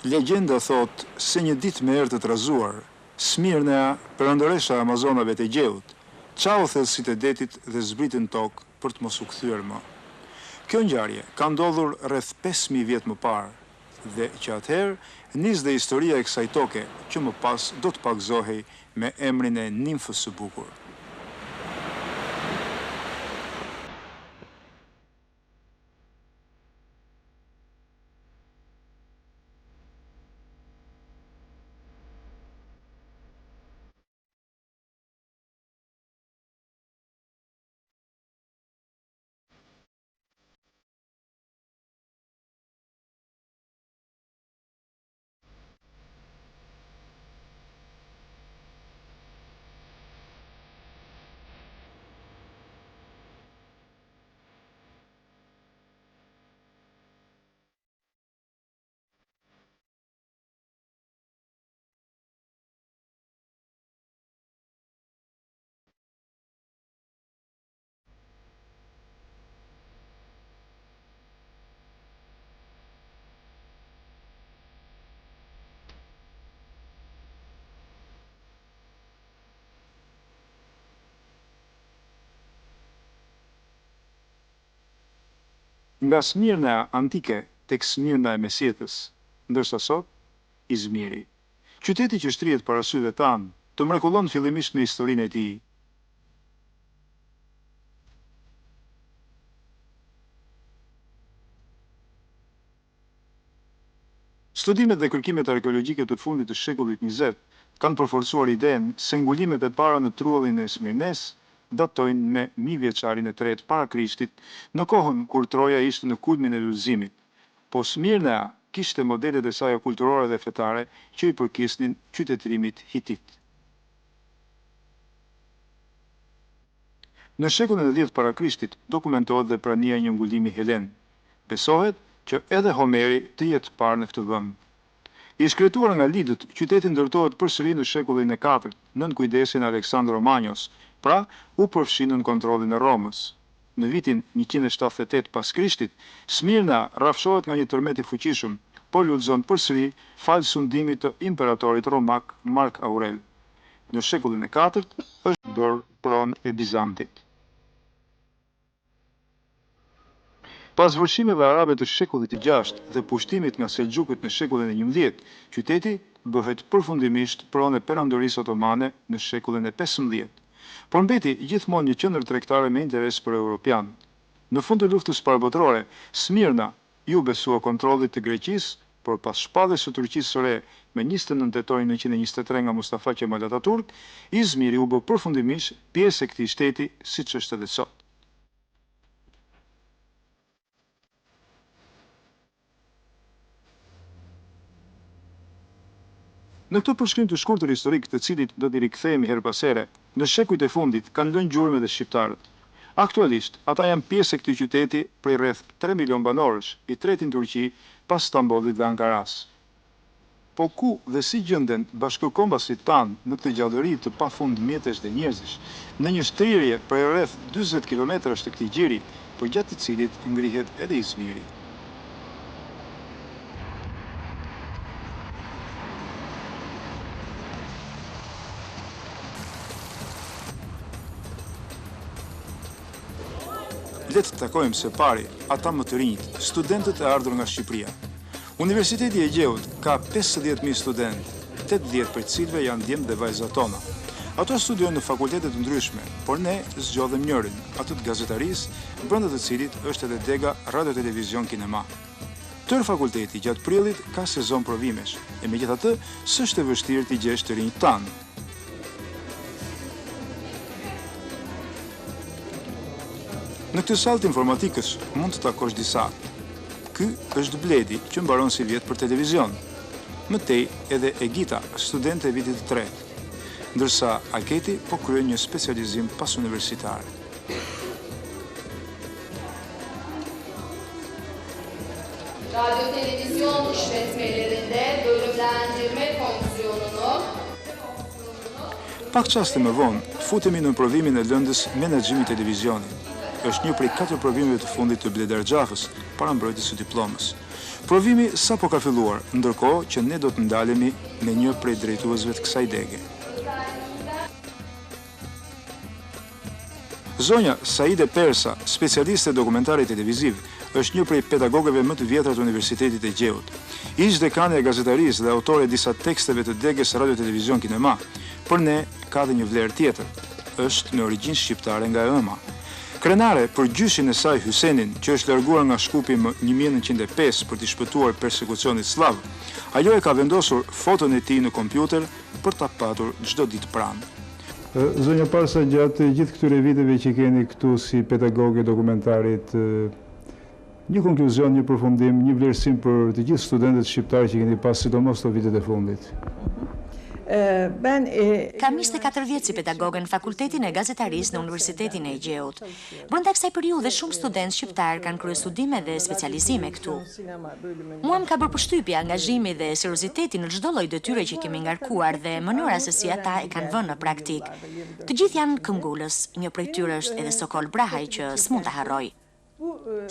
Legjenda thot se një ditë me erë të trazuar, Smirnea, perëndëresha e Amazonave të gjeut, qau thellësitë e detit dhe zbritën tokë për të mos u kthyer më. Kjo ngjarje ka ndodhur rreth 5000 vjet më parë dhe që atëherë nis dhe historia e kësaj toke që më pas do të pagzohej me emrin e nimfës së bukur. Nga Smirnea antike tek Smirna e Mesjetës, ndërsa sot Izmiri. Qyteti që shtrihet para syve tanë, të mrekullon fillimisht me historinë e tij. Studimet dhe kërkimet arkeologjike të fundit të shekullit 20 kanë përforcuar idenë se ngulimet e para në trullin e Smirnes datojnë me 1000 vjeçarin e tretë para Krishtit, në kohën kur Troja ishte në kulmin e udhëzimit, po Smirnea kishte modelet e saj kulturore dhe fetare që i përkisnin qytetërimit hitit. Në shekullin e 10 para Krishtit dokumentohet dhe prania e një ngulimi helen. Besohet që edhe Homeri të jetë parë në këtë vend. I shkretuar nga Lidët, qyteti ndërtohet përsëri në shekullin e 4, nën kujdesin e Aleksandro Magnos, pra u përfshi nën kontrollin e Romës. Në vitin 178 pas Krishtit, Smirna rrafshohet nga një tërmet i fuqishëm, por lullzon përsëri falë sundimit të imperatorit romak Mark Aurel. Në shekullin e 4 është bërë pronë e Bizantit. Pas vërshimeve arabe të shekullit të 6 dhe pushtimit nga Selgjukët në shekullin e 11, qyteti bëhet përfundimisht pronë e perandorisë otomane në shekullin e 15, por mbeti gjithmonë një qendër tregtare me interes për europian. Në fund të luftës parabotërore, Smirna ju besua kontrollit të Greqisë, por pas shpalljes së Turqisë së re me 29 tetor 1923 nga Mustafa Kemal Atatürk, Izmiri u bë përfundimisht pjesë e këtij shteti siç është edhe sot. Në këtë përshkrim të shkurtër historik të cilit do t'i rikthehemi her pas here, në shekujt e fundit kanë lënë gjurmë edhe shqiptarët. Aktualisht, ata janë pjesë e këtij qyteti prej rreth 3 milion banorësh, i treti në Turqi pas Stambollit dhe Ankaras. Po ku dhe si gjenden bashkëkombasit tanë në këtë gjallëri të pafund mjetesh dhe njerëzish, në një shtrirje prej rreth 40 kilometrash të këtij gjiri, përgjatë të cilit ngrihet edhe Izmiri. Le të takojmë së pari ata më të rinjt, studentët e ardhur nga Shqipëria. Universiteti e Gjeut ka 50.000 studentë, 80 për cilëve janë djemë dhe vajza tona. Ato studiojnë në fakultetet të ndryshme, por ne zgjodhem njërin, atë të gazetarisë, brenda të cilit është edhe dega radio televizion kinema. Tërë fakulteti gjatë prillit ka sezon provimesh, e megjithatë s'është e vështirë t'i gjesh të rinjt tanë. Në këtë sallë të informatikës mund të takosh disa. Ky është Bledi, që mbaron si vjet për televizion. Mëtej edhe Egita, studente e vitit të tretë, ndërsa Aketi po kryen një specializim pas universitar. Radyo televizyon işletmelerinde bölümlendirme fonksiyonunu Pak qaste më vonë, futemi në provimin e lëndës menaxhimi televizionit. është një prej 4 provimeve të fundit të Bledarxhafës, para mbrojtjes së diplomës. Provimi sapo ka filluar, ndërkohë që ne do të ndalemi me një prej drejtuesve të kësaj dege. Zonja Saide Persa, specialiste dokumentari televiziv, është një prej pedagogëve më të vjetra të Universitetit e Gjeut. Ish dekane e gazetarisë dhe autore e disa teksteve të degës Radio Televizion Kinema, për ne ka dhe një vlerë tjetër. Është me origjinë shqiptare nga ëma. Krenare për gjyshin e saj Hysenin, që është larguar nga Shkupi më 1905 për t'i shpëtuar persekucionit slav, ajo e ka vendosur foton e tij në kompjuter për ta patur çdo ditë pranë. Zonja Persa, gjatë gjithë këtyre viteve që keni këtu si pedagoge dokumentarit, një konkluzion, një përfundim, një vlerësim për të gjithë studentët shqiptarë që keni pas sidomos të vitet e fundit. Kam 24 vjet si pedagoge në Fakultetin e Gazetarisë në Universitetin e Gjeut. Brenda kësaj periudhe shumë studentë shqiptar kanë kryer studime dhe specializime këtu. Mua më ka bërë përshtypje angazhimi dhe serioziteti në çdo lloj detyre që kemi ngarkuar dhe mënyra se si ata e kanë vënë në praktik. Të gjithë janë këmbgulës, një prej tyre është edhe Sokol Brahaj që s'mund ta harroj.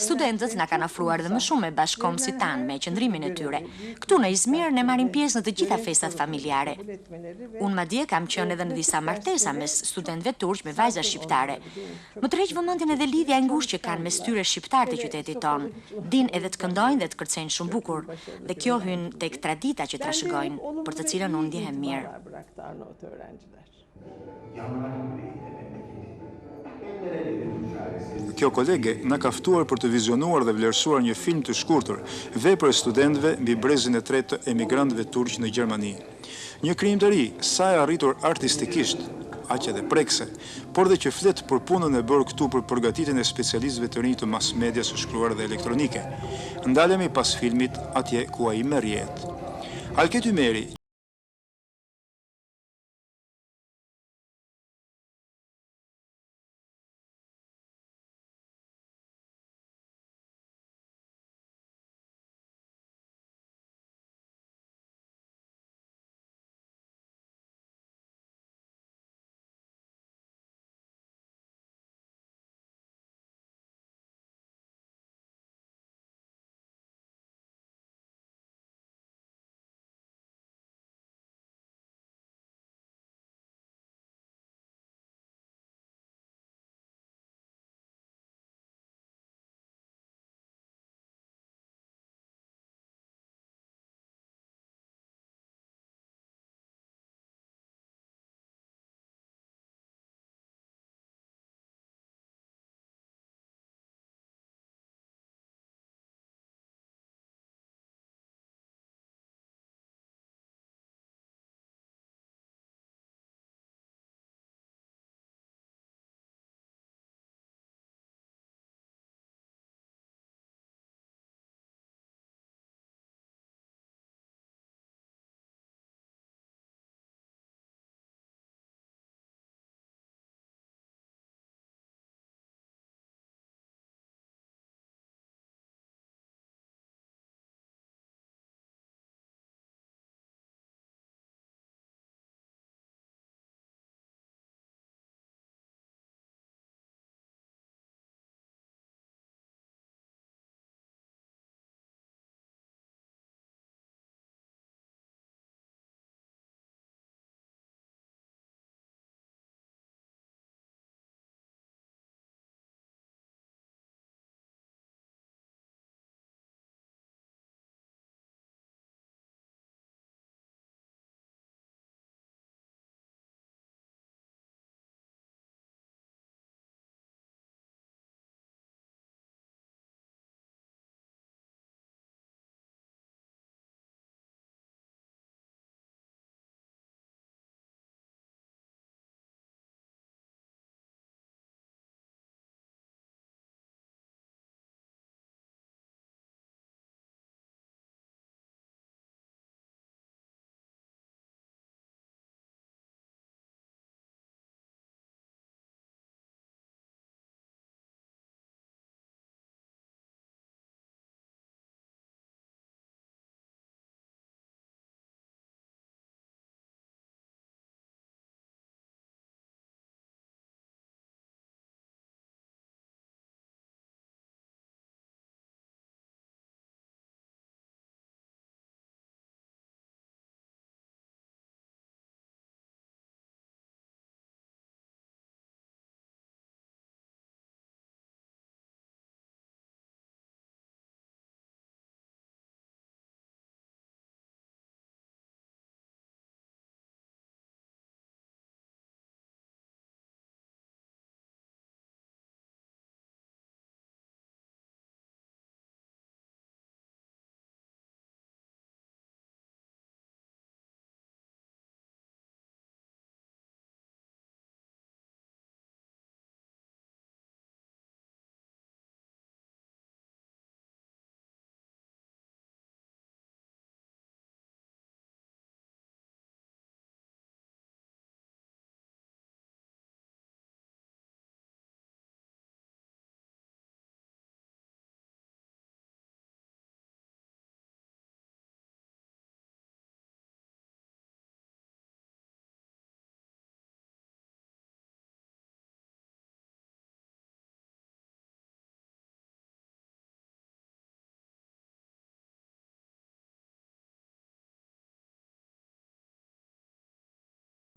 Studentët na kanë ofruar dhe më shumë me bashkëkohëm si tanë me qëndrimin e tyre. Këtu në Izmir ne marrim pjesë në të gjitha festat familjare. Unë madje kam qenë edhe në disa martesa mes studentëve turq me vajza shqiptare. Më tërheq vëmendjen edhe lidhja e ngushtë që kanë mes tyre shqiptar të qytetit ton. Din edhe të këndojnë dhe të kërcejnë shumë bukur. Dhe kjo hyn tek tradita që trashëgojnë, për të cilën unë ndihem mirë. Kjo kolege na ka ftuar për të vizionuar dhe vlerësuar një film të shkurtër, vepër e studentëve mbi brezin e tretë të emigrantëve turq në Gjermani. Një krijim të ri, sa e arritur artistikisht, aq edhe prekse, por dhe që flet për punën e bërë këtu për përgatitjen e specialistëve të rinj të mas medias së shkruar dhe elektronike. Ndalemi pas filmit atje ku ai merr jetë. Alket Ymeri,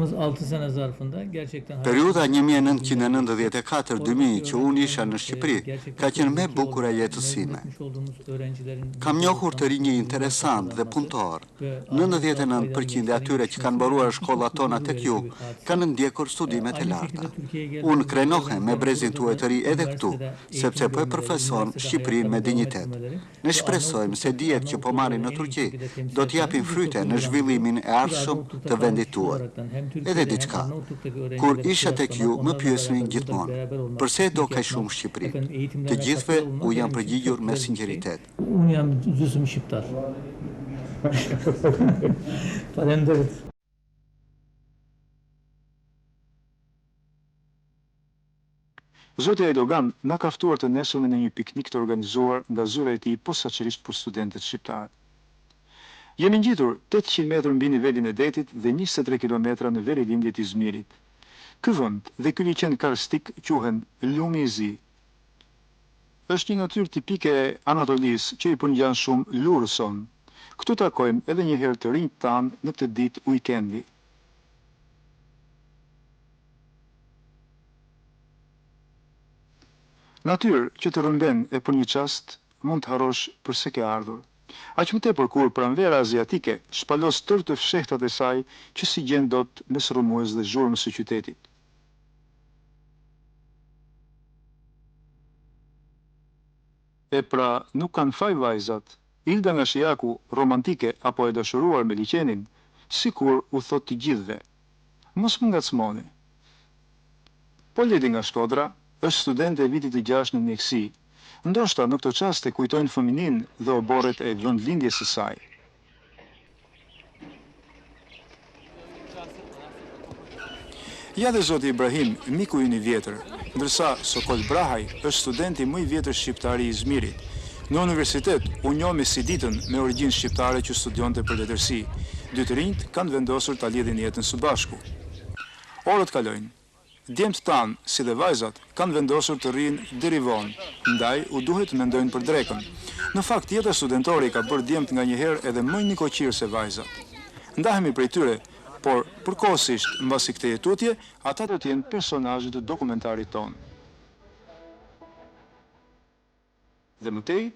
6 sene zarfında gerçekten Periudha 1994-2000 që unë isha në Shqipëri, ka qenë me bukur e jetës sime. Kam njohur të rinj interesant dhe punëtor. 99% e atyre që kanë mbaruar shkollat tona tek jug kanë ndjekur studimet e larta. Unë krenohem me brezin tuaj të ri edhe këtu, sepse po e përfaqëson Shqipërinë me dinjitet. Ne shpresojmë se dijet që po marrin në Turqi do t'japin fryte në zhvillimin e ardhshëm të vendit tuaj. Edhe diçka, kur isha tek ju, më pyesnin gjithmonë, përse do kaq shumë Shqipëri? Të gjithëve u jam përgjigjur me sinqeritet. Unë jam gjysmë shqiptar. Faleminderit. Zoti Erdogan na ka ftuar të nesërmen në një piknik të organizuar nga zyra e tij posaçërisht për studentët shqiptarë. Jemi ngjitur 800 metrë mbi nivelin e detit dhe 23 kilometra në verilindjet e Izmirit. Ky vend dhe ky liçen karstik quhen Lumi i Zi. Është një natyrë tipike e Anatolisë që i përngjan shumë Lurëson. Këtu takojmë edhe një herë të rinjt tanë në këtë ditë uikendi. Natyrë që të rëmben e për një çast mund të harrosh përse ke ardhur. Aq më tepër kur pranvera aziatike shpalos tërë të fshehtat e saj që si gjen dot mes rrëmues dhe zhurmës së qytetit. E pra, nuk kanë faj vajzat, Ilda nga Shijaku, romantike apo e dashuruar me liçenin, sikur u thot të gjithëve. Mos më ngacmoni. Po Ledi nga Shkodra është studente e vitit të 6 në mjeksi. Ndoshta në këtë çast e kujtojnë fëminin dhe oborret e vendlindjes së saj. Ja dhe zoti Ibrahim, miku ynë i vjetër, ndërsa Sokol Brahaj është studenti më i vjetër shqiptar i Izmirit. Në universitet u njoh me Siditën me origjinë shqiptare që studionte për letërsi. Dy të rinjt kanë vendosur ta lidhin jetën së bashku. Orët kalojnë. Djemtë tanë, si dhe vajzat, kanë vendosur të rrinë deri vonë, ndaj u duhet të mendojnë për drekën. Në fakt, jeta studentore ka bërë djemtë nga njëherë edhe më nikoqirë se vajzat. Ndahemi prej tyre, por përkohësisht mbasi këtij tutje, ata do të jenë personazhet të dokumentarit tonë. Dhe mëtej,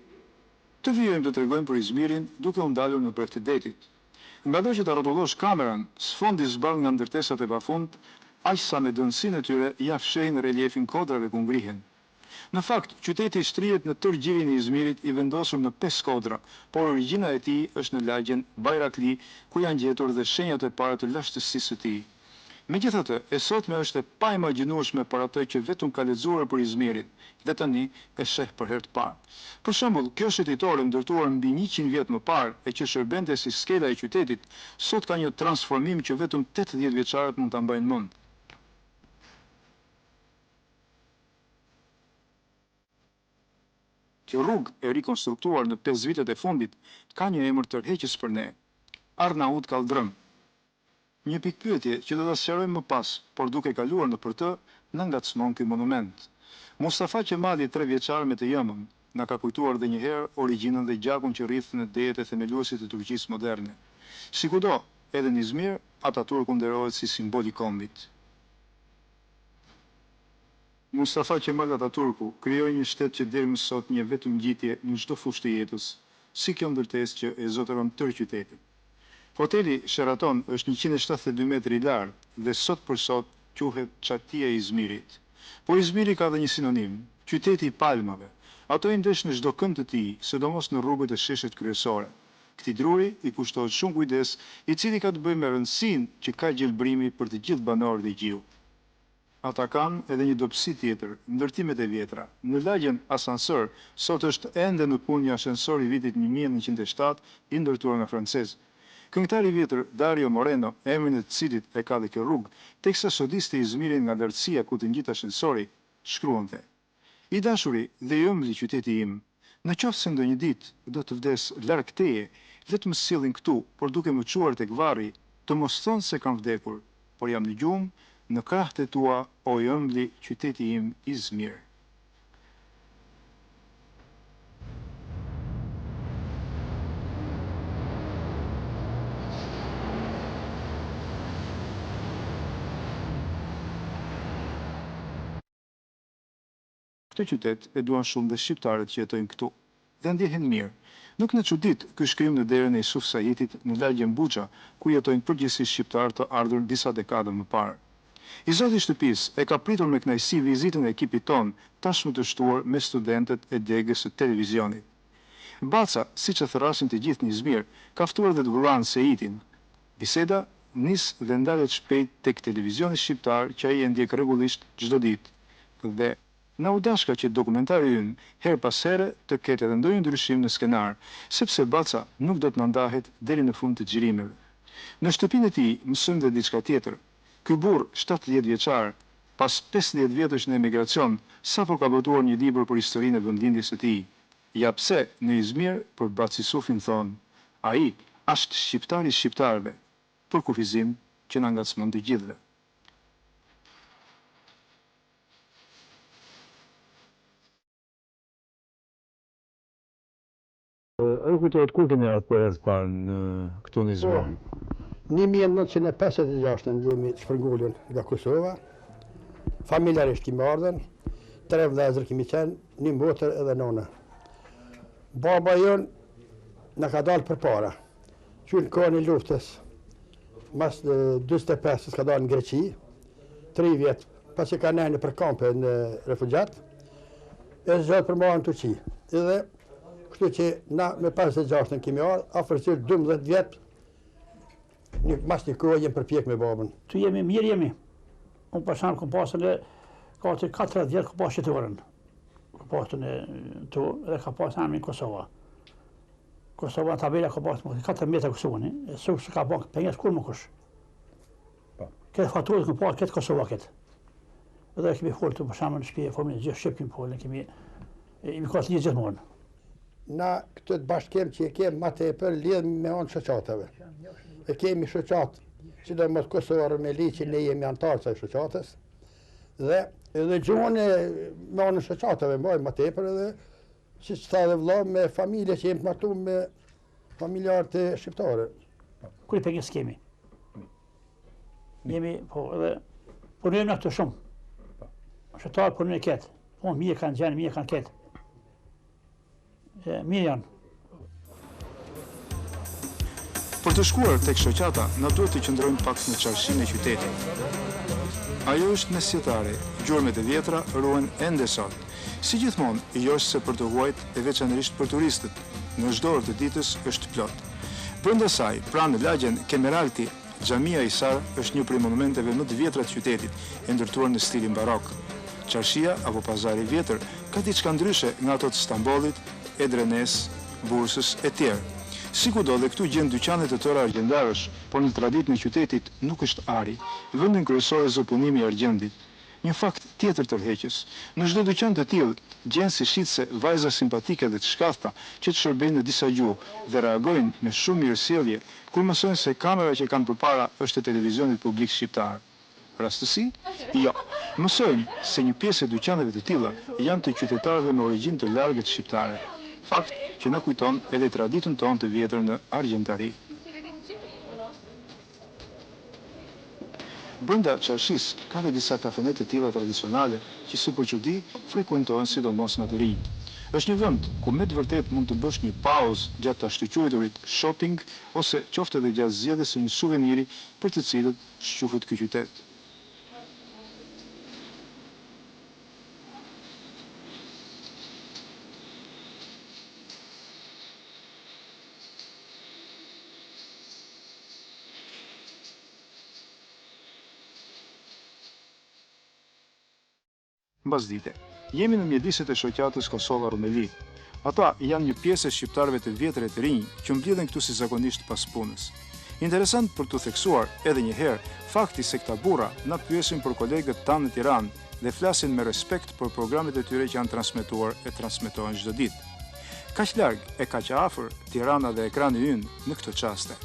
të vijojmë të tregojmë për Izmirin duke u ndalur nëpër të detit. Ngado që ta rrotullosh kameran, sfondi zbardh nga ndërtesat e pafund, aq sa me dënsinë e tyre ja fshehin reliefin kodrave ku ngrihen. Në fakt, qyteti shtrihet në tërë gjirin e Izmirit i vendosur në 5 kodra, por origjina e tij është në lagjen Bayrakli, ku janë gjetur dhe shenjat e para të lashtësisë së tij. Megjithatë, e sotme është e paimagjinueshme për atë që vetëm ka lexuar për Izmirin, dhe tani e sheh për herë të parë. Për shembull, kjo shëtitore ndërtuar mbi 100 vjet më parë e që shërbente si skela e qytetit, sot ka një transformim që vetëm 80 vjeçarët mund ta mbajnë mend. Kjo rrugë e rikonstruktuar në 5 vitet e fundit ka një emër tërheqës për ne, Arnaut Kaldrëm. Një pikpyetje që do ta sqarojmë më pas, por duke kaluar nëpër të, na ngacmon ky monument. Mustafa Qemali, 3 vjeçar me të jëmën, na ka kujtuar edhe një herë origjinën dhe gjakun që rrith në dejet e themeluesit të Turqisë moderne. Sikudo, edhe në Izmir, Ataturku nderohet si simbol i kombit. Mustafa Kemal Ataturku krijoi një shtet që deri më sot një vetëm ngjitje në çdo fushë të jetës, si kjo ndërtesë që e zotëron tërë qytetin. Hoteli Sheraton është 172 metri i lartë dhe sot për sot quhet Çatia e Izmirit. Po Izmiri ka edhe një sinonim, qyteti i palmave. Ato i ndesh në çdo kënd të tij, sidomos në rrugët e sheshet kryesore. Këtij druri i kushtohet shumë kujdes, i cili ka të bëjë me rëndësinë që ka gjelbrimi për të gjithë banorët e gjiu. Ata kanë edhe një dobësi tjetër, ndërtimet e vjetra. Në lagjen Asansor, sot është ende në punë një ascensor i vitit 1907 i ndërtuar nga francezë. Këngëtari i vjetër Dario Moreno, emrin e të cilit e ka dhe kjo rrugë, teksa sodiste Izmirin nga lartësia ku të ngjit ascensori, shkruante: I dashuri dhe i ëmbël i qyteti im, në qoftë se ndonjë ditë do të vdes larg teje, le të më sillin këtu, por duke më çuar tek varri, të mos thonë se kam vdekur, por jam në gjumë, në krahët e tua, o i ëmbli qyteti im Izmir. Këtë qytet e duan shumë dhe shqiptarët që jetojnë këtu, dhe ndjehen mirë. Nuk në çudit ky shkrim në derën e Yusuf Saitit në lagjen Buxha, ku jetojnë përgjithsisht shqiptarë të ardhur disa dekada më parë. I zoti i shtëpisë e ka pritur me kënaqësi vizitën e ekipit ton, tashmë të shtuar me studentët e degës së televizionit. Baca, siç e thrasin të gjithë në Izmir, ka ftuar dhe Duran Saitin. Biseda nis dhe ndalet shpejt tek televizioni shqiptar që ai e ndjek rregullisht çdo ditë. Dhe na u dashka që dokumentari ynë her pas here të ketë edhe ndonjë ndryshim në skenar, sepse Baca nuk do të na ndahet deri në fund të xhirimeve. Në shtëpinë e tij mësojmë dhe diçka tjetër. Ky burr 70 vjeçar, pas 15 vjetësh në emigracion, sapo ka botuar një libër për historinë e vendlindjes së tij. Ja pse në Izmir për Baci Sufin thonë, ai është shqiptari i shqiptarëve, për kufizim që na ngacmon të gjithëve. Edhe kujtohet kur keni ardhur për herë të parë në këtu në Izmir? 1956 jemi shpërngulur nga Kosova. Familjarisht kemi ardhur, 3 vëllezër kemi qenë, një motër edhe nona. Baba jon na ka dalë përpara. Qyll kohën e luftës, mas 45 s'ka dalë në Greqi, 3 vjet, pasi ka nejnë për kampe në refugjat, e zgjat për marrë në Turqi. Edhe, kështu që na me 56 kemi ardhur, afërsisht 12 vjet, mas një kohë jem përpjek me babën. Tu jemi mirë jemi. Unë për shumë kom pasën e 40 vjetë kom pasë qëtërën. Kom pasën e tu dhe ka pasën amin Kosova. Kosova në tabela kom pasën 4 metra Kosovën. E sukë që ka pasën penges kur më kush. Këtë faturët kom pasën këtë Kosova këtë. Edhe kemi folë tu për shumë në shpje, familjë gjithë Shqip kemi folë, kemi kasë një gjithë morën. Na këtë të bashkem që e kemë ma tepër lidhë me anë shoqatave. E kemi shoqatë, sidomos Kosovë me li që ne jemi antarë të shoqatës, dhe edhe gjuhën me anë shoqatave mbajmë ma tepër edhe, si që tha dhe vëlla, me familje që jemi të martu me familjarë të shqiptare. Kur i penges kemi? Jemi, po, edhe punojmë në këtë shumë. Shqiptarë punojnë ketë. Po, mirë kanë gjenë, mirë kanë ketë. Mirë janë. Për të shkuar tek shoqata, na duhet të qëndrojmë pak në çarshinë e qytetit. Ajo është mesjetare, gjurmet e vjetra ruhen ende sot. Si gjithmonë, jo është se për të huajt e veçanërisht për turistët, në çdo orë të ditës është plot. Brenda saj, pranë në lagjen Kemeralti, Xhamia Isar është një prej monumenteve më të vjetra të qytetit, e ndërtuar në stilin barok. Çarshia apo pazari i vjetër ka diçka ndryshe nga ato të Stambollit, Edrenes, Bursës e tjerë. Sikudo dhe këtu gjen dyqanet të tëra argjendarësh, por në traditën e qytetit nuk është ari, vendin kryesor e zopunimi i argjendit. Një fakt tjetër tërheqës, në çdo dyqan të tillë gjen si shitse vajza simpatike dhe të shkathta që të shërbejnë në disa gjuhë dhe reagojnë me shumë mirësjellje kur mësojnë se kamera që kanë përpara është e televizionit publik shqiptar. Rastësi? Jo. Mësojnë se një pjesë e dyqaneve të tilla janë të qytetarëve me origjinë të largët shqiptare. Fakt që na kujton edhe traditën tonë të vjetër në argjendari. Brenda çarshis ka dhe disa kafenet të tilla tradicionale që si për çudi frekuentohen sidomos nga të rinj. Është një vend ku me të vërtet mund të bësh një pauzë gjatë të ashtuquajturit shopping ose qoftë edhe gjatë zgjedhjes së një suveniri për të cilët shquhet ky qytet. Mbasdite, jemi në mjediset e shoqatës Kosova Rumeli. Ata janë një pjesë e shqiptarëve të vjetër e të rinj që mbledhen këtu si zakonisht pas punës. Interesant për të theksuar edhe një herë fakti se këta burra na pyesin për kolegët tanë në Tiranë dhe flasin me respekt për programet e tyre që janë transmetuar e transmetohen çdo ditë. Kaq larg e kaq afër Tirana dhe ekrani ynë në këtë çaste.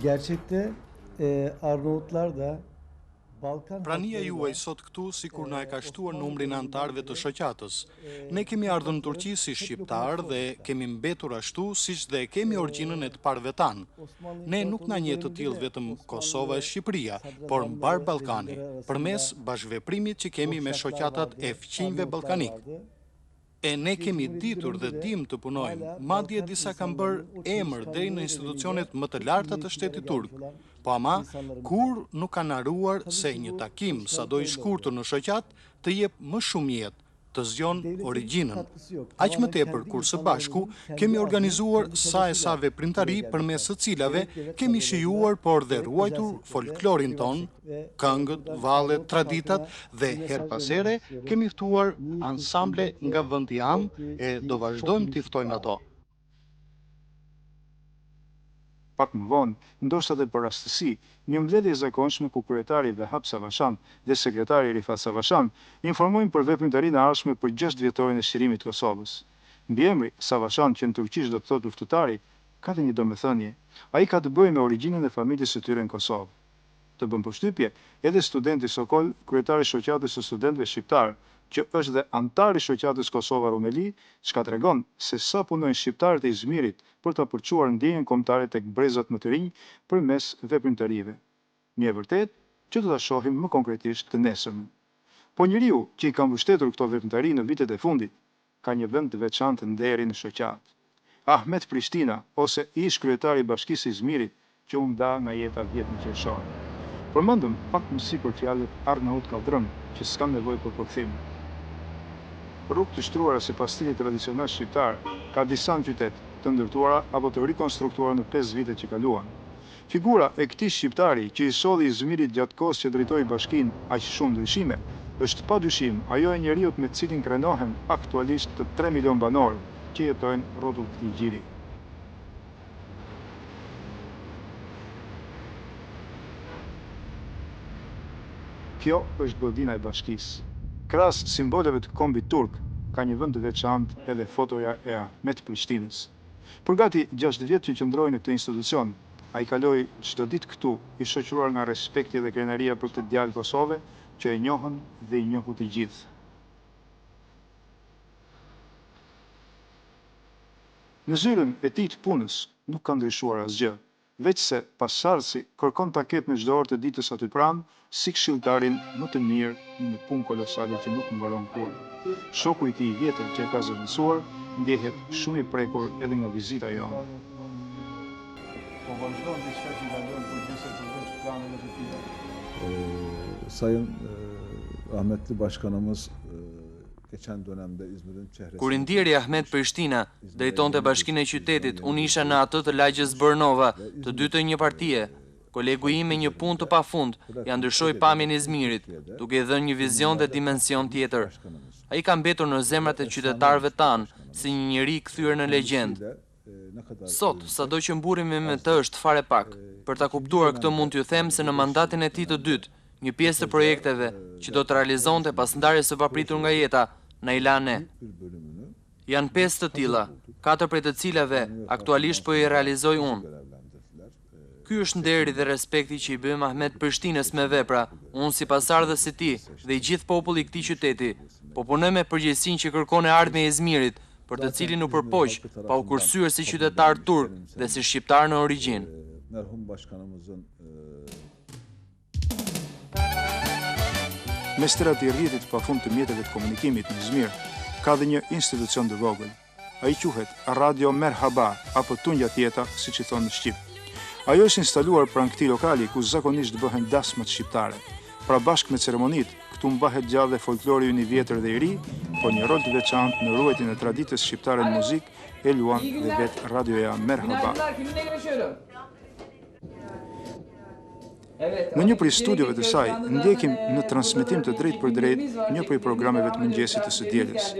Gerçekte Arnavutlar da Prania juaj sot këtu sikur na e ka shtuar numrin e antarëve të shoqatës. Ne kemi ardhur në Turqi si shqiptar dhe kemi mbetur ashtu siç dhe kemi origjinën e të parëve tan. Ne nuk na njeh të tillë vetëm Kosova e Shqipëria, por mbar Ballkani, përmes bashkëveprimit që kemi me shoqatat e fqinjve ballkanik. E ne kemi ditur dhe dim të punojmë, madje disa kanë bërë emër deri në institucionet më të larta të shtetit turk. Po ama, kur nuk kanë haruar se një takim, sado i shkurtër në shoqat, të jep më shumë jetë, të zgjon origjinën. Aq më tepër kur së bashku kemi organizuar sa e sa veprimtari përmes së cilave kemi shijuar por dhe ruajtur folklorin ton, këngët, vallet, traditat dhe her pas here kemi ftuar ansamble nga vendi jam e do vazhdojmë t'i ftojmë ato. Pak më vonë, ndoshta edhe për rastësi, një mbledhje e zakonshme ku kryetari Vehap Savaşan dhe sekretari Rifat Savaşan informojnë për veprimtarinë e ardhshme për 6 vjetorin e shtrimit të Kosovës. Mbiemri Savaşan, që në turqisht do të thotë luftutari, ka dhe një domethënie. Ai ka të bëjë me origjinën e familjes së tyre në Kosovë. Të bën përshtypje edhe studenti Sokol, kryetari i shoqatës së studentëve shqiptar, që është dhe antar i shoqatës Kosova Rumeli, çka tregon se sa punojnë shqiptarët e Izmirit për ta përçuar ndjenjën kombëtare tek brezat më të rinj përmes veprimtarive. Një e vërtet që do ta shohim më konkretisht të nesërmen. Po njeriu që i ka mbështetur këto veprimtari në vitet e fundit, ka një vend të veçantë nderi në shoqat. Ahmet Prishtina, ose ish kryetari i Bashkisë së Izmirit, që u nda nga jeta 10 qershor. Përmendëm pak më sipër fjalët Arnaut Kalldrami, që s'kan nevojë për përkthim. Rrugë të shtruara sipas stilit tradicional shqiptar ka disa në qytet, të ndërtuara apo të rikonstruktuara në 5 vitet që kaluan. Figura e këtij shqiptari që i solli Izmirit gjatë kohës që drejtoi bashkinë aq shumë ndryshime, është padyshim ajo e njeriut me të cilin krenohen aktualisht të 3 milion banorë që jetojnë rrotull këtij gjiri. Kjo është godina e bashkisë. Krahas simboleve të kombit turk, ka një vend të veçantë edhe fotoja e Ahmet Prishtinës. Për gati 6 vjet që qëndroi në këtë institucion, ai kaloi çdo ditë këtu, i shoqëruar nga respekti dhe krenaria për këtë djalë Kosove, që e njohën dhe i njohu të gjithë. Në zyrën e tij të punës nuk ka ndryshuar asgjë, veç se pasardhësi kërkon ta ketë në çdo orë të ditës aty pranë, si këshilltarin më të mirë në punë kolosale që nuk mbaron kurrë. Shoku i tij i vjetër që e ka zëvendësuar ndjehet shumë i prekur edhe nga vizita jonë. Po vazhdon diçka që kalon për disa përveç planeve të tilla. Sayın rahmetli başkanımız geçen dönemde İzmir'in çehresinde... Kur i ndjeri Ahmet Prishtina drejtonte bashkinë e qytetit, unë isha në atë të lagjës Bërnova, të dy të një partie. Kolegu im me një punë të pafund, ja ndryshoi pamjen e Izmirit, duke i dhënë një vizion dhe dimension tjetër. Ai ka mbetur në zemrat e qytetarëve tan, si një njeri kthyer në legjendë. Sot, sado që mburimi me të është fare pak. Për ta kuptuar këtë mund t'ju them se në mandatin e tij të dytë, një pjesë të projekteve që do të realizonte pas ndarjes së papritur nga jeta, na i la ne. Janë 5 të tilla, 4 prej të cilave aktualisht po i realizoj unë. Ky është nderi dhe respekti që i bëjmë Ahmet Prishtinës me vepra, unë si pasardhës si ti dhe i gjithë populli i këtij qyteti, po punoj me përgjegjësinë që kërkon e ardhmja e Izmirit, për të cilin u përpoq, pa u kursyer si qytetar turk dhe si shqiptar në origjinë. Mes tërat i rrjetit pafund të mjeteve të komunikimit në Izmir, ka dhe një institucion të vogël. Ai quhet Radio Merhaba apo Tunja Tjeta, siç i thonë në Shqip. Ajo është instaluar pranë këtij lokali ku zakonisht bëhen dasmat shqiptare. Pra bashkë me ceremonit, këtu mbahet gjallë dhe folklori i vjetër dhe i ri, por një rol të veçantë në ruajtjen e traditës shqiptare në muzikë e luan dhe vetë radioja Merhaba. Në një prej studiove të saj, ndjekim në transmetim të drejt për drejt një prej programeve të mëngjesit të së dielës.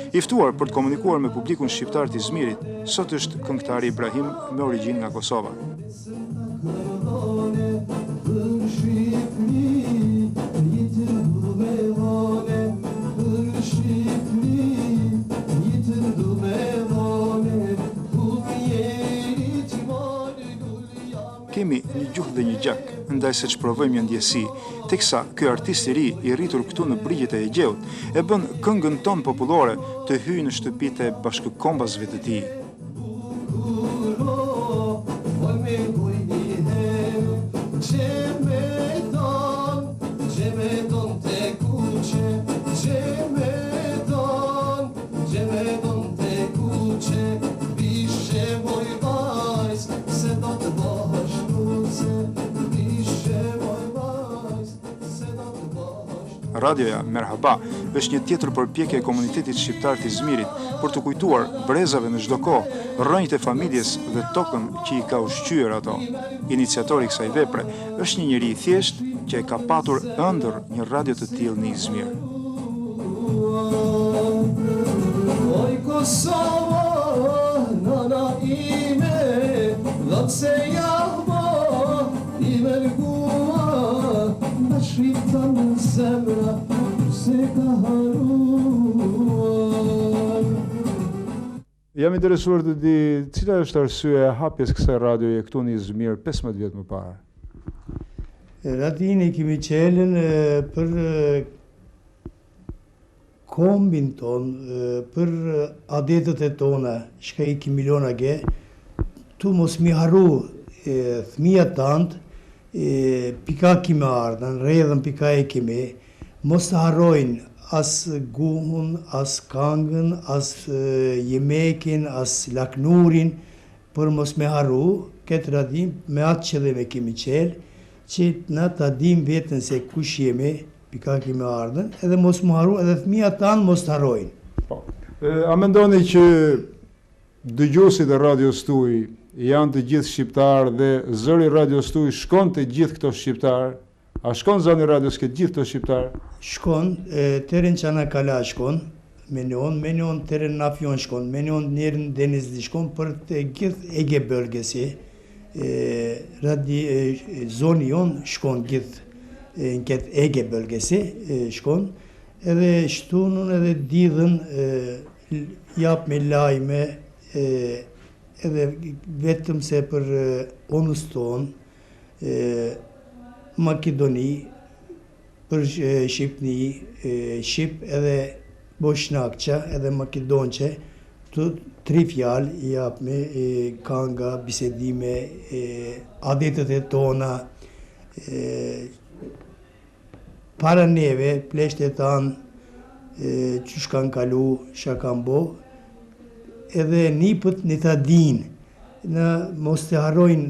I ftuar për të komunikuar me publikun shqiptar të Izmirit, sot është këngëtari Ibrahim me origjinë nga Kosova. Kemi një gjuhë dhe një gjak, ndaj se që provojmë një ndjesi, teksa ky artist I ri I rritur këtu në brigjet e Egjeut e bën këngën tonë popullore të hyjë në shtëpitë e bashkëkombësve të tij. Radioja Merhaba është një tjetër përpjekje e komunitetit shqiptar të Izmirit për të kujtuar brezave në çdo kohë, rrënjët e familjes dhe tokën që I ka ushqyer ato. Iniciatori I kësaj vepre është një njeri I thjesht që e ka patur ëndër një radio të tillë në Izmir. Oj Kosova, nana ime, dhëtse jahma, ime l'guma, në shqipta në zemra, se ka haruar. Jam interesuar të di cila është arsyeja e hapjes kësaj radioje këtu në Izmir 15 vjet më parë. Radin e kemi qelën për kombin ton, për adetet e tona, shka I kemi lona ge, tu mos mi haru thmija tant, pika kime ardhen, redhen pika e kemi, mos të harrojnë as guhun, as kangën, as jemekin, as laknurin, për mos me haru, këtë radim, me atë që dhe me kemi qelë, që na ta dim vetën se kush jemi, pika kemi ardhen, edhe mos më haru, edhe fëmija tanë mos të harrojnë. A mendoni që dëgjuesit e radios tuaj janë të gjithë shqiptarë dhe zëri radios tuaj shkon të gjithë këto shqiptarë? A shkon zëri radios këtë gjithë këto shqiptarë? Shkon, teren Çanakkale shkon, menion teren Nafjon shkon, menion njerën Denizli shkon për të gjithë Ege bölgesi. Zoni jonë shkon gjithë në këtë Ege bölgesi shkon, edhe shtunën edhe didhen jap me lajme, edhe vetëm se për onës tonë, Makedoni, për Shqipni, Shqip edhe Boshnakqa edhe Makedonqe, tri fjalë jap me kanga, bisedime, adetet e tona, para neve, pleshte tanë, që shkan kalu, shakan bo, edhe nipët në ta din, në mos të harrojnë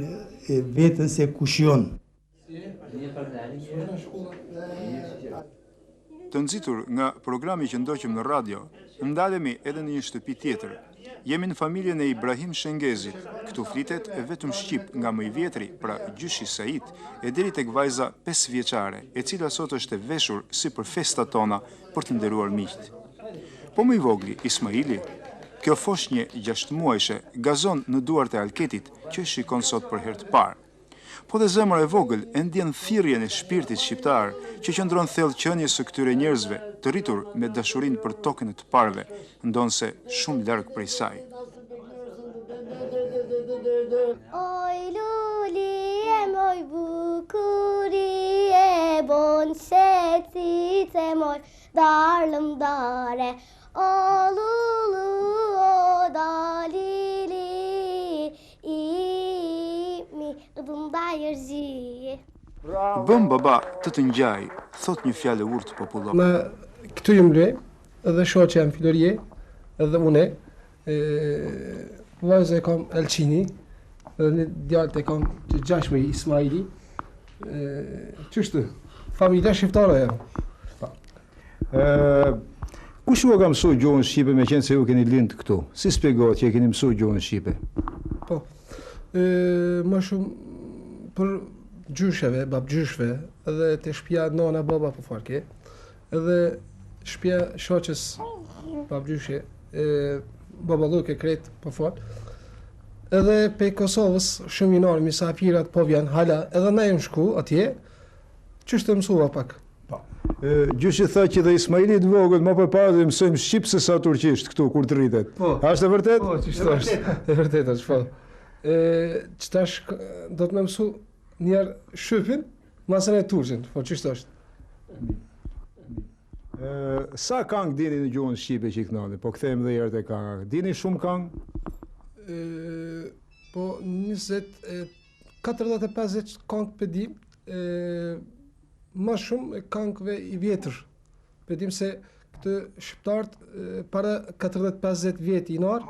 vetën se kushjon. Të nxitur nga programi që ndoqëm në radio, ndalemi edhe në një shtëpi tjetër. Jemi në familjen e Ibrahim Shengezit. Këtu flitet e vetëm shqip nga më I vjetri, pra gjyshi Sait, e deri tek vajza 5 vjeçare, e cila sot është e veshur si për festat tona për të nderuar miqt. Po më I vogli, Ismaili, kjo foshnje 6 muajshe gazon në duart e Alketit, që shikon sot për herë të parë. Po dhe zemra e vogël e ndjen thirrjen e shpirtit shqiptar që qëndron thellë qenies së këtyre njerëzve të rritur me dashurinë për tokën e të parëve, ndonse shumë larg prej saj. Oj luli e moj bukuri e bon shetit e moj darlëm dare, o lulu o dalili Bëm baba të ngjaj, thot një fjalë urtë popullore. Në këtu jam le, edhe shoqja jam Filorie, edhe une, vajza e kam Elçini, edhe një djalë e kam të 6 me Ismaili, qështu, familja shqiftare jam. Kush ju ka mësuar gjuhën shqipe me qenë se ju keni lindë këtu? Si shpjegohet që e keni mësuar gjuhën shqipe? Po, më shumë për gjysheve, babgjyshve, edhe të shtëpia nona baba po falke, edhe shtëpia shoqës babgjyshe, baballuke kret po fal. Edhe pe Kosovës shumë minor misafirat po vjen hala, edhe na jem shku atje, Çështë mësova pak. Gjyshi tha që dhe Ismaili të vogël më përpara dhe mësojmë shqip se sa turqisht këtu kur të rritet. A është e vërtet? Po, ç'është është. E vërtet është, po. Ç'tash do të më mësu njerë shqipin, masën e turqin, po ç'është është. Sa këngë dini në gjuhën shqipe që i knani, po kthejmë dhe herët e këngë. Dini shumë këngë? Po 40-50 këngë pëdim, ma shumë këngëve i vjetër. Pëdim se këtë shqiptarët para 40-50 vjetë i narë,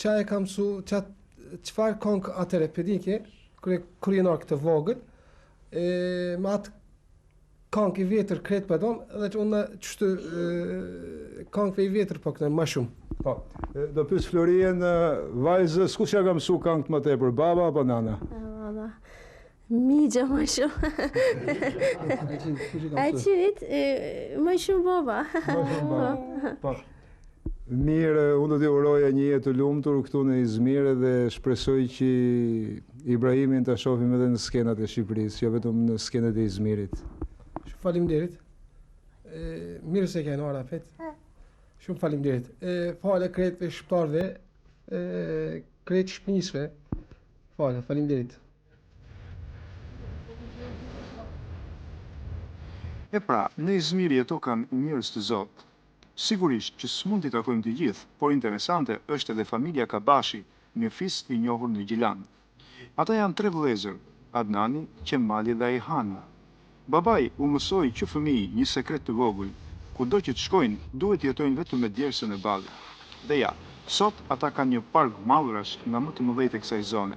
qa e kam su, qëfar këngë atëre pëdike, kër i narë këtë vogël, ma atë këngë i vjetër kretë përdon, edhe që unë qështë këngëve i vjetër po këtë ma shumë. Po, do pysë Florien, vajzës, ku që ka mësu këngët më tepër, baba apo nana? Baba, migja ma shumë. A qërit, ma shumë baba. Po. Mirë, unë do t'i uroja një jetë të lumtur këtu në Izmir dhe shpresoj që Ibrahimin të shohim edhe në skenat e Shqipërisë, jo vetëm në skenat e Izmirit. Faleminderit. Mirë se ke në Arafet. Shumë faleminderit. Fale kretëve shqiptarëve, kretë shpinisve. Faleminderit. E pra, në Izmir jetokan njerëz të Zotë. Sigurisht që s'mund t'i takojmë të gjithë, por interesante është edhe familja Kabashi, një fis i njohur në Gjilan. Ata janë 3 vëllezër, Adnani, Qemali dhe Ajhani. Babai u mësoi që fëmijë një sekret të vogël, kudo që të shkojnë, duhet jetojnë vetëm me djersën e ballit. Dhe ja, sot ata kanë një park mallrash nga më të mëdhenjtë e kësaj zone.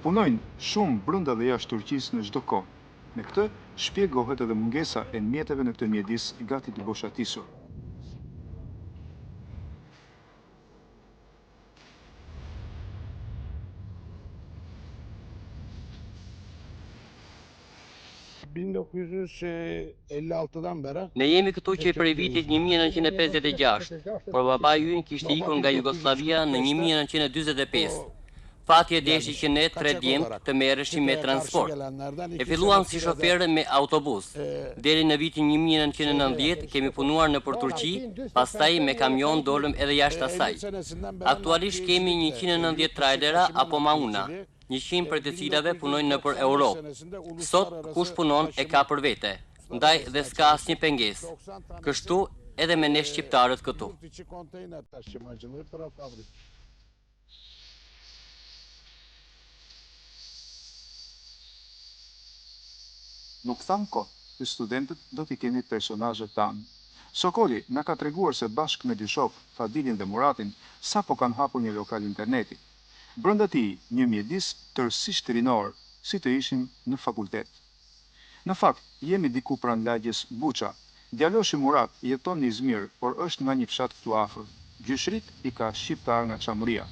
Punojnë shumë brenda dhe jashtë Turqisë në çdo kohë. Me këtë shpjegohet edhe mungesa e mjeteve në këtë mjedis gati të boshatisur. Ne jemi këtu që prej vitit 1956, por babai ynë kishte ikur nga Jugoslavia në 1945. Fatje deshi që ne 3 djemtë të merreshim me transport. E filluam si shoferë me autobus. Deri në vitin 1990 kemi punuar në Turqi, pastaj me kamion dolëm edhe jashtë asaj. Aktualisht kemi 190 trailera apo mauna. 100 për të cilave punojnë në për Europë. Sot, kush punon e ka për vete, ndaj dhe s'ka asnjë pengesë. Kështu edhe me ne shqiptarët këtu. Nuk thamë kohë, që studentët do t'i kemi personazhet tanë. Sokoli na ka treguar se bashkë me dy shok, Fadilin dhe Muratin, sapo kanë hapur një lokal interneti. Brenda tij, një mjedis tërësisht rinor, si të ishim në fakultet. Në fakt, jemi diku pranë lagjes Buça. Djaloshi Murat jeton në Izmir, por është nga një fshat këtu afër. Gjyshrit i ka shqiptar nga Çamuria.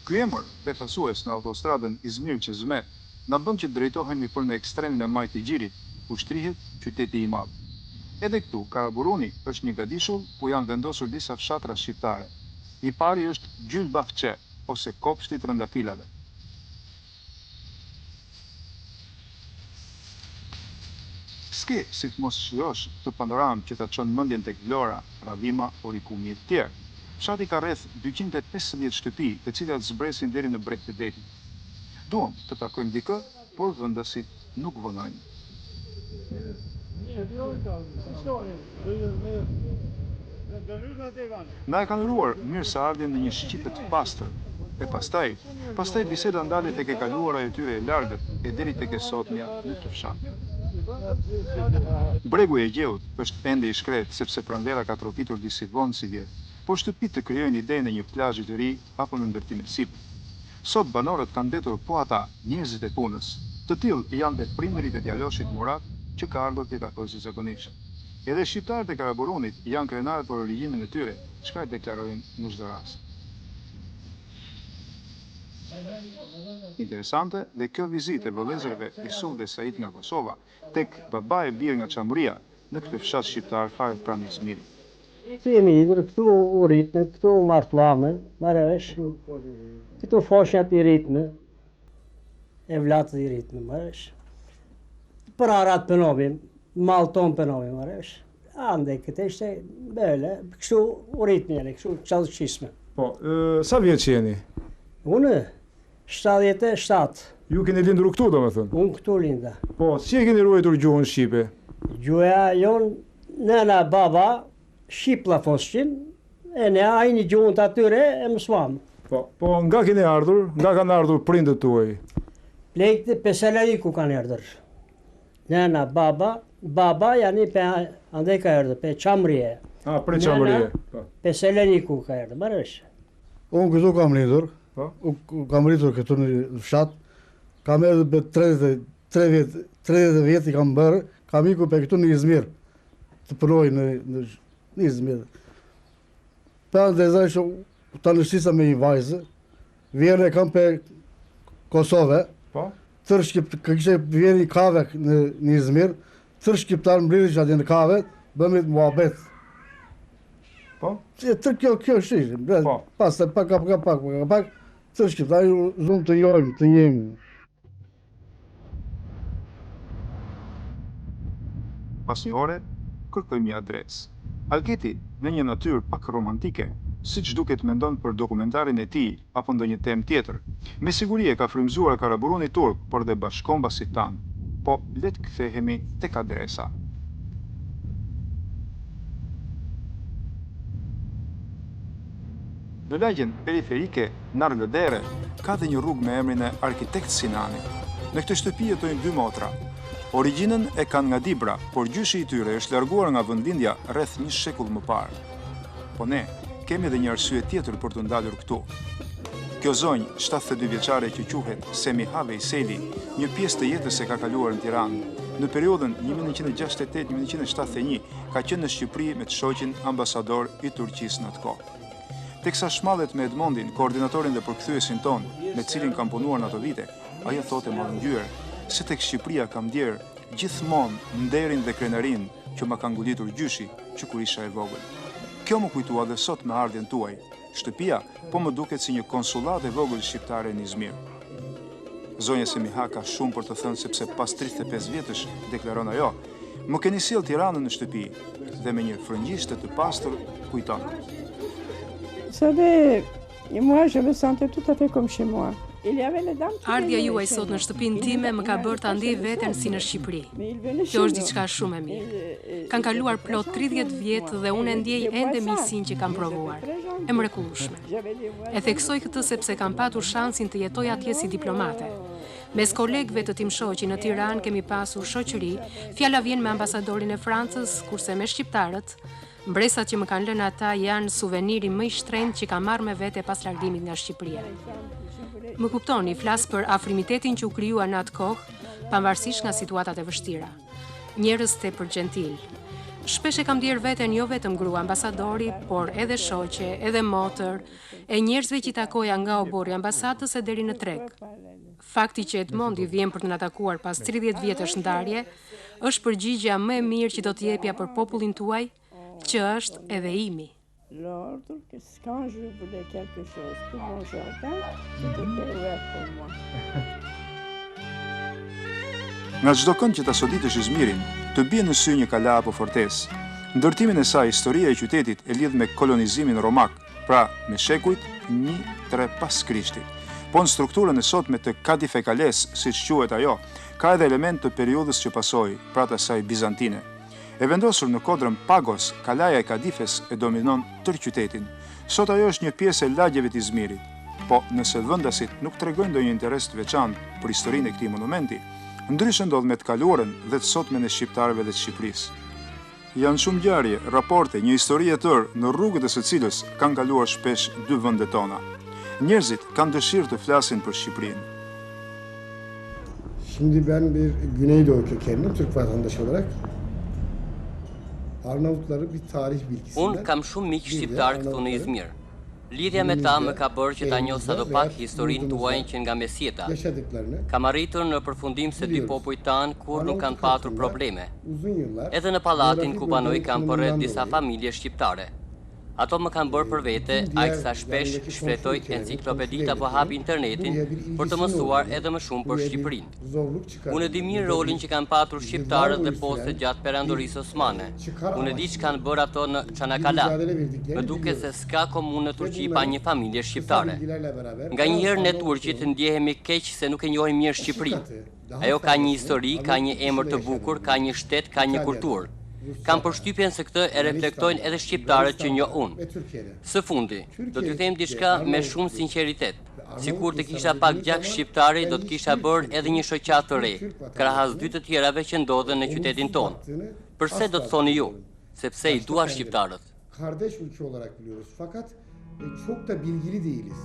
Ky emër, befasues në autostradën Izmir-Çezmet, na bën që drejtohemi për në ekstremin e majt të Gjirit, ku shtrihet qyteti i madh. Edhe këtu, Karaburuni është një gadishull ku janë vendosur disa fshatra shqiptare. I pari është Gjyl Bafçe, ose kopshti i trëndafilave. S'ke si të mos shirosh të panoramë që ta çon mendjen tek Vlora, Radhima, Orikumi e të tjerë. Fshati ka rreth 250 shtëpi, të cilat zbresin deri në breg të detit. Duam të takojmë dikë, por vendasit nuk vonojnë. Na e kanë ruar mirë se ardhjen në një shqipe të pastër. E pastaj biseda ndalet tek e kaluara e tyre e largët e deri tek e sotmja në të fshat. Bregu i Egjeut është ende i shkret sepse pranvera ka tropitur disi vonë si vjet, por shtëpitë të krijojnë idenë e një plazhi të ri apo në ndërtim të sipër. Sot banorët kanë ndetur po ata, njerëzit e punës. Të tillë janë dhe prindërit e djaloshit Murat, që ka ardhur t'i takojë si zakonisht. Edhe shqiptarët e Karaburunit janë krenarë për origjimin e tyre, çka e deklarojnë në çdo rast. Interesante dhe kjo vizitë e vëllezërve Isuf dhe Said nga Kosova tek baba e birë nga Çamuria në këtë fshat shqiptar fare pranë Izmirit. Këtu jemi lidhur, këtu u rritme, këtu u martuame, marrëvesh. Këtu foshnjat i rritme, evlatët i rritme, marrëvesh. Për arat pënovim, malton pënovim, marrëvesh. Ande, këtë ishte bële, kështu u rritme jeni, kështu qallëqisme. Po, sa vjeç jeni? Unë, 77. Ju keni lindur këtu, do me thënë? Unë këtu linda. Po, si e keni ruajtur gjuhën shqipe? Gjuha jonë, nëna, baba, shqipla fosqin, e ne ajni gjuhën të atyre e mësuam. Po, nga keni ardhur? Nga kanë ardhur prindët tuaj? Plejtë Peseleniku kanë ardhur. Nëna, baba janë pe andaj ka ardhur, pe Qamrije. Pre Qamrije. Peseleniku ka ardhur, marrësh. Unë këtu kam lindur, kam rritur këtu në fshat, kam erdhur për 30 vjet i kam bërë, kam ikur për këtu në Izmir, të punoj në Izmir. Për dhe zaj që të nështisa me një vajzë, vjerën e kam për Kosove, tërë shqip, kështë vjerën i kave në Izmir, tërë shqiptarë mbriri që ati në kave, bëmit muabet. Tërë kjo shqishtë, pas të pak, tërë shqiptarë zumë të njojmë, të njëmë. Pas një ore, kërkoj një adresë. Alketi, në një natyrë pak romantike, si që duket mendon për dokumentarin e tij apo ndonjë temë tjetër, me siguri e ka frymzuar Karaburuni turk, por dhe bashkombasit tanë. Po, le të kthehemi tek adresa. Në lagjen periferike Nargëdere ka dhe një rrugë me emrin e Arkitekt Sinani. Në këtë shtëpi jetojnë 2 motra. Origjinën e kanë nga Dibra, por gjyshi i tyre është larguar nga vendindja rreth 1 shekull më parë. Po ne kemi edhe një arsye tjetër për të ndalur këtu. Kjo zonjë, 72 vjeçare që quhet Semiha Veyseli, një pjesë të jetës e ka kaluar në Tiranë. Në periudhën 1968-1971 ka qenë në Shqipëri me të shoqin ambasador i Turqisë në atë kohë. Teksa shmallet me Edmondin, koordinatorin dhe përkthyesin ton, me cilin kam punuar në ato vite, ajo thotë më ngjyrë se tek Shqipëria kam ndjerë gjithmonë nderin dhe krenarin që ma ka ngulitur gjyshi që kur isha e vogël. Kjo më kujtua dhe sot me ardhjen tuaj. Shtëpia po më duket si një konsullat e vogël shqiptare në Izmir. Zonja Semiha ka shumë për të thënë sepse pas 35 vjetësh, deklaron ajo, më keni sjell Tiranën në shtëpi dhe me një frëngjishte të pastër kujton. Moi, je me sentais tout à fait comme chez moi. Ardhja juaj sot në shtëpinë time më ka bërë ta ndjej veten si në Shqipëri. Kjo është diçka shumë e mirë. Kanë kaluar plot 30 vjet dhe unë ndjej ende miqsinë që kam provuar. E mrekullueshme. E theksoj këtë sepse kam patur shansin të jetoj atje si diplomate. Mes kolegëve të Tim Shoqi në Tiranë kemi pasur shoqëri, fjala vjen me ambasadorin e Francës, kurse me shqiptarët, mbresat që më kanë lënë ata janë suveniri më i shtrenjtë që kam marrë me vete pas largimit nga Shqipëria. Më kuptoni, flas për afrimitetin që u krijua në atë kohë, pavarësisht nga situatat e vështira. Njerëz tepër gentil. Shpesh e kam ndier veten jo vetëm grua ambasadori, por edhe shoqe, edhe motër, e njerëzve që takoja nga oborri ambasadës e deri në treg. Fakti që Edmondi vjen për të na takuar pas 30 vjetësh ndarje, është përgjigjja më e mirë që do të jepja për popullin tuaj, që është edhe imi. L'ordre que quand je voulais quelque chose pour mon jardin, c'était ouvert pour moi. Nga çdo kënd që ta soditësh Izmirin, të bie në sy një kala apo fortesë. Ndërtimin e saj, historia e qytetit e lidh me kolonizimin romak, pra me shekujt 1-3 pas Krishtit. Po në strukturën e sotme të Kadifekales, siç quhet ajo, ka edhe element të periudhës që pasoi, pra të saj bizantine. E vendosur në kodrën Pagos, kalaja e Kadifes e dominon tërë qytetin. Sot ajo është një pjesë e lagjeve të Izmirit. Po, nëse vendasit nuk tregojnë ndonjë interes të veçantë për historinë e këtij monumenti, ndryshe ndodh me të kaluarën dhe të sotmen e shqiptarëve dhe të Shqipërisë. Janë shumë ngjarje, raporte, një histori e tërë në rrugët e së cilës kanë kaluar shpesh 2 vendet tona. Njerëzit kanë dëshirë të flasin për Shqipërinë. Şimdi ben bir Güneydoğu kökenli Türk vatandaşı olarak Arnavutları bir tarih bilgisinden... Unë kam shumë miq shqiptar këtu në Izmir. Lidhja me ta më ka bërë që ta njoh sadopak historinë tuaj që nga mesjeta. Kam arritur në përfundim se dy popujt tanë kur nuk kanë patur probleme. Edhe në pallatin ku banoj kam përreth disa familje shqiptare. Ato më kanë bërë për vete, aq sa shpesh shfletoj enciklopedit apo hap internetin për të mësuar edhe më shumë për Shqipërinë. Unë e di mirë rolin që kanë patur shqiptarët dhe poste gjatë perandorisë osmane. Unë e di që kanë bërë ato në Çanakkale. Më duke se s'ka komunë në Turqi pa një familje shqiptare. Nganjëherë ne turqit ndjehemi keq se nuk e njohim mirë Shqipërinë. Ajo ka një histori, ka një emër të bukur, ka një shtet, ka një kulturë. Kam përshtypjen se këtë e reflektojnë edhe shqiptarët që njoh unë. Së fundi, do t'ju them diçka me shumë sinqeritet. Sikur të kisha pak gjak shqiptari, do të kisha bërë edhe një shoqat të re, krahas dy të tjerave që ndodhen në qytetin tonë. Përse do të thoni ju? Sepse i dua shqiptarët. Kardeş ülke olarak biliyoruz fakat çok da bilgili değiliz.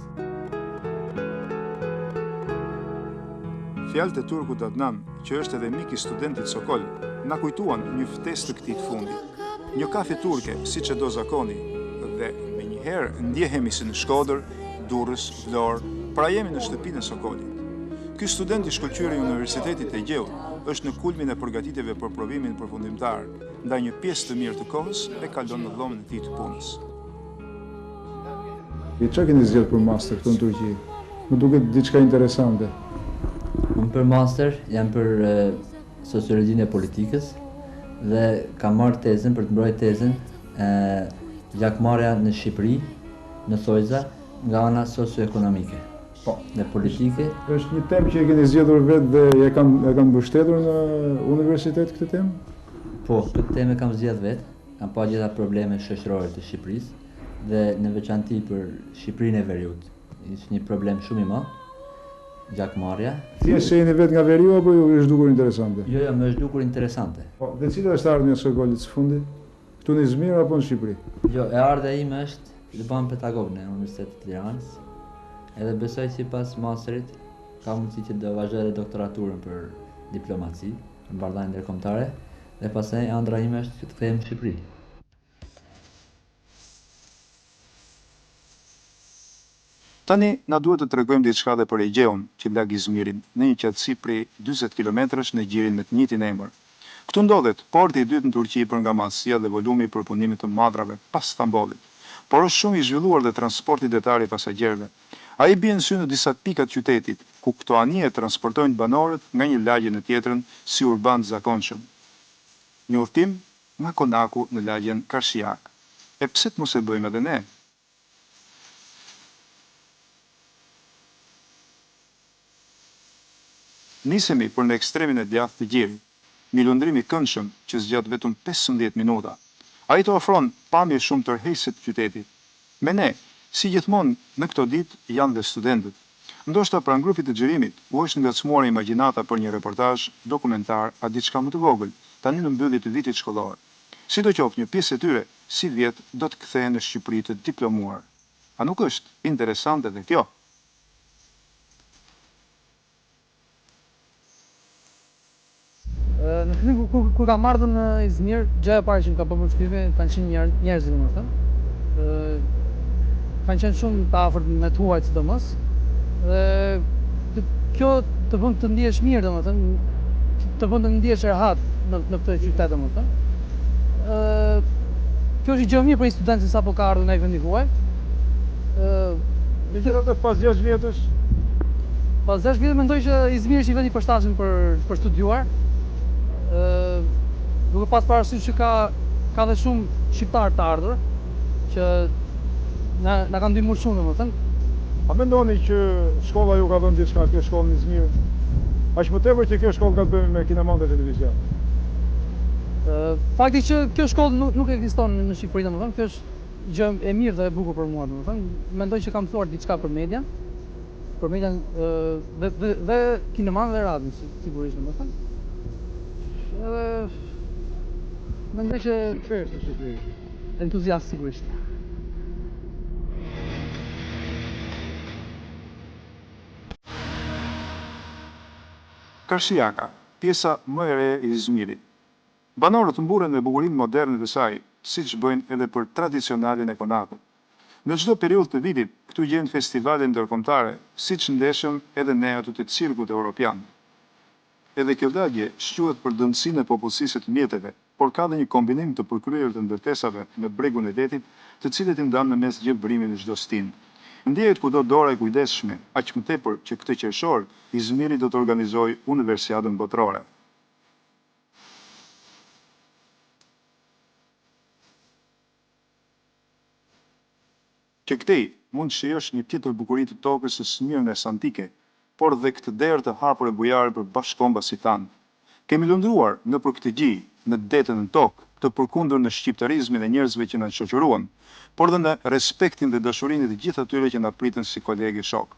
Fjalët e turkut Adnan, që është edhe mik i studentit Sokol, na kujtuan një ftesë të këtij fundi. Një kafe turke, siç e do zakoni, dhe menjëherë ndjehemi si në Shkodër, Durrës, Vlorë, pra jemi në shtëpinë e Sokolit. Ky student i shkëlqyer i Universitetit e Gjeut është në kulmin e përgatitjeve për provimin përfundimtar, ndaj një pjesë të mirë të kohës e kalon në dhomën e tij të punës. Çfarë keni zgjedhur për master këtu në Turqi? Më duket diçka interesante. Unë për master jam për sociologjinë e politikës dhe kam marrë tezën për të mbrojtur tezën gjakmarrja në Shqipëri, në Thojza, nga ana socio-ekonomike. Po, dhe politike. Është një temë që e keni zgjedhur vetë dhe e kanë mbështetur në universitet këtë temë? Po, këtë temë kam zgjedhur vetë. Kam pa gjitha probleme shoqërore të Shqipërisë dhe në veçanti për Shqipërinë e Veriut. Ishte një problem shumë i madh. Gjakmarrja. Thjesht se jeni vetë nga Veriu apo ju është dukur interesante? Jo, më është dukur interesante. Po, dhe cila është ardhmja e Sokolit së fundi? Këtu në Izmir apo në Shqipëri? Jo, e ardha ime është të bëhem pedagog në Universitetin e Tiranës. Edhe besoj si pas masterit ka mundësi që do vazhdoj edhe doktoraturën për diplomaci në bardhajnë ndërkombëtare dhe pastaj ëndra ime është që të kthehem në Shqipëri. Tani na duhet të tregojmë diçka edhe për Egjeun, që lag Izmirin, në një qetësi prej 40 kilometrash në gjirin me të njëjtin emër. Këtu ndodhet porti i dytë në Turqi për nga madhësia dhe volumi i përpunimit të madrave pas Stambollit, por është shumë i zhvilluar dhe transporti detar i pasagjerëve. Ai bie në sy në disa pika të qytetit, ku këto anije transportojnë banorët nga një lagje në tjetrën si urban të zakonshëm. Një udhtim nga konaku në lagjen Karshiak. E pse të mos e bëjmë edhe ne? Nisemi për në ekstremin e djathtë të gjirit, një lundrim i këndshëm që zgjat vetëm 15 minuta. Ai të ofron pamje shumë tërheqëse të qytetit. Me ne, si gjithmonë në këto ditë, janë dhe studentët. Ndoshta pranë grupit të xhirimit u është ngacmuar imagjinata për një reportazh dokumentar a diçka më të vogël, tani në mbyllje të vitit shkollor. Sidoqoftë, një pjesë e tyre si vjet do të kthehen në Shqipëri të diplomuar. A nuk është interesante edhe kjo? Në fillim kur kam ardhur në Izmir, gjëja e parë që më ka bërë përshtypje kanë qenë njerëzit, domethënë. Kanë qenë shumë të afërt me tuajt sidomos. Dhe kjo të bën të ndihesh mirë, domethënë, të bën të ndihesh rehat në këtë qytet, domethënë. Kjo është gjë mirë për një student që sapo ka ardhur në vendin huaj. Megjithatë pas 6 vjetësh, pas 6 vjetësh mendoj që Izmiri është i vendi i përshtatshëm për studiuar. Duke pas parasysh që ka dhe shumë shqiptar të ardhur që na kanë ndihmuar shumë, domethënë. A mendoni që shkolla ju ka dhënë diçka kjo shkollë në Izmir? Aq më tepër që kjo shkollë ka të bëjë me kineman dhe televizion. Fakti që kjo shkollë nuk ekziston në Shqipëri, domethënë, kjo është gjë e mirë dhe e bukur për mua, domethënë. Mendoj që kam mësuar diçka për median dhe kineman dhe radion, sigurisht, domethënë. Edhe mendoj që entuziast sigurisht. Karshiaka, pjesa më e re e Izmirit. Banorët mburen me bukurinë moderne të saj, siç bëjnë edhe për tradicionalin e konakut. Në çdo periudhë të vitit, këtu gjen festivale ndërkombëtare, siç ndeshëm edhe ne aty të cirkut evropian. Edhe kjo lagje shquhet për dëmsinë e popullsisë të mjeteve, por ka dhe një kombinim të përkryer të ndërtesave në bregun e detit, të cilët i ndan në mes gjëbrimin në çdo stinë. Ndjehet kudo dora e kujdesshme, aq më tepër që këtë qershor Izmiri do të organizojë Universiadën Botërore. Që këtej mund shijosh një tjetër bukuri të tokës së Smirnës antike, por dhe këtë derë të hapur e bujarë për bashkëkombës si thanë. Kemi lundruar në për këtë gjë, në detën në tokë, të përkundur në shqiptarizmin e njerëzve që na shoqëruan, por dhe në respektin dhe dashurinë të gjithë atyre që na pritën si kolegë shok.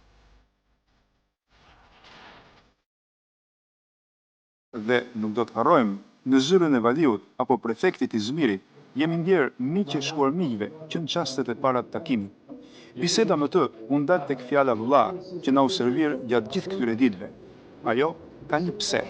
Dhe nuk do të harrojmë, në zyrën e Valiut apo prefektit Izmirit, jemi ndjerë miq e shkuar miqve që në çastet e para të takimit. Biseda me të mund datë tek fjala vëlla që na u servir gjatë gjithë këtyre ditëve. Ajo ka një pse.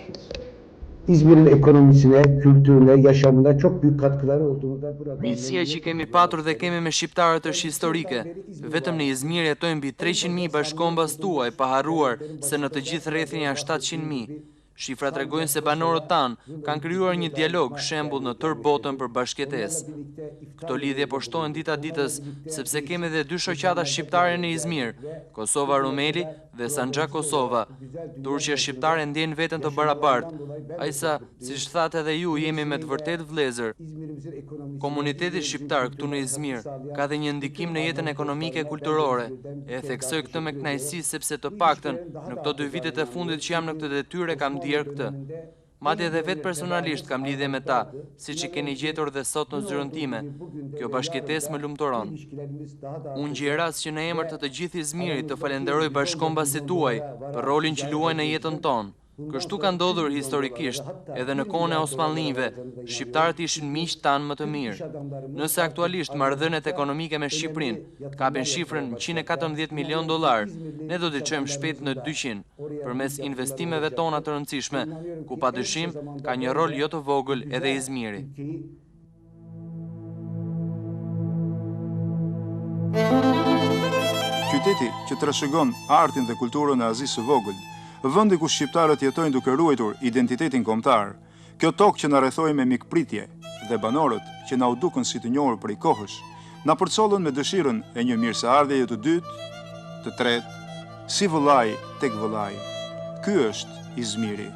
İzmir'in ekonomisine, kültürüne, yaşamına çok büyük katkıları olduğunu da burada... Miqësia që kemi patur dhe kemi me shqiptarët është historike. Vetëm në Izmir jetojnë mbi 300.000 bashkombas tuaj, pa harruar se në të gjithë rrethin janë 700.000. Shifra tregojnë se banorët tanë kanë krijuar një dialog, shembull në tërë botën për bashkëtesë. Këto lidhje po shtohen dita ditës, sepse kemi edhe dy shoqata shqiptare në Izmir, Kosova Rumeli dhe Sanxha Kosova. Turqia shqiptare ndjen veten të barabartë, ajsa, siç thatë edhe ju, jemi me të vërtet vëllezër. Komuniteti shqiptar këtu në Izmir ka dhe një ndikim në jetën ekonomike e kulturore. E theksoj këtë me kënaqësi sepse të paktën në këto 2 vitet e fundit që jam në këtë detyrë kam ndjer këtë. Madje edhe vetë personalisht kam lidhje me ta, siç i keni gjetur dhe sot në zyrën time. Kjo bashkëtesë më lumturon. Unë gjej rast që në emër të gjithë Izmirit të falenderoj bashkombasit tuaj për rolin që luajnë në jetën tonë. Kështu ka ndodhur historikisht, edhe në kohën e Osmanlive, shqiptarët ishin miqtë tanë më të mirë. Nëse aktualisht marrëdhëniet ekonomike me Shqipërinë kapin shifrën $114 milion, ne do t'i çojmë shpejt në 200, përmes investimeve tona të rëndësishme, ku padyshim ka një rol jo të vogël edhe Izmiri. Qyteti që trashëgon artin dhe kulturën e Azisë së vogël, vendi ku shqiptarët jetojnë duke ruajtur identitetin kombëtar, kjo tokë që na rrethoi me mikpritje dhe banorët që na u dukën si të njohur prej kohësh, na përcollën me dëshirën e një mirëseardhjeje të dytë, të tretë, si vëllai tek vëllai. Ky është Izmiri.